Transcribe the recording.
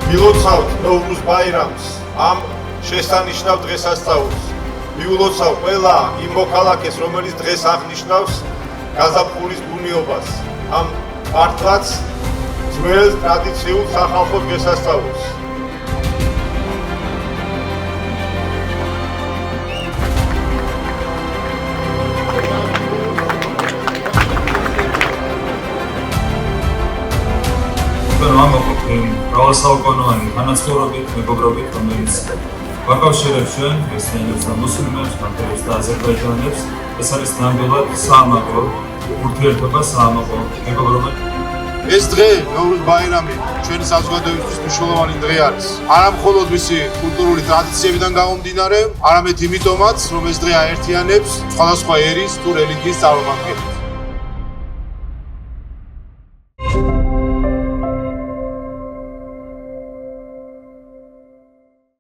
მილოცავთ ნოვრუზ ბაირამს, ამ შესანიშნავ დღესასწაულს. მილოცავ ყველა იმ მოქალაქეს, რომელიც დღეს აღნიშნავს გაზაფხულის ბუნიობას, ამ მართლაც ძველ ტრადიციულ სახალხო დღესასწაულს. მრავალსაუკუნოვანი თანაცხოვრობით, მეგობრობით, რომელიც ვაკავშირებს ჩვენ ქრისტიანებს და მუსლიმებს, ქართველებს და აზერბაიჯანელებს, ეს არის ნამდვილად საამაყო ურთიერთობა, საამაყო მეგობრობა. ეს დღე, ნოვრუზ ბაირამი, ჩვენი საზოგადოებისთვის მნიშვნელოვანი დღე არის. არა მხოლოდ მისი კულტურული ტრადიციებიდან გამომდინარე, არამედ იმიტომაც, რომ ეს დღე აერთიანებს სხვადასხვა ერის თუ რელიგიის წარმომადგენლებს.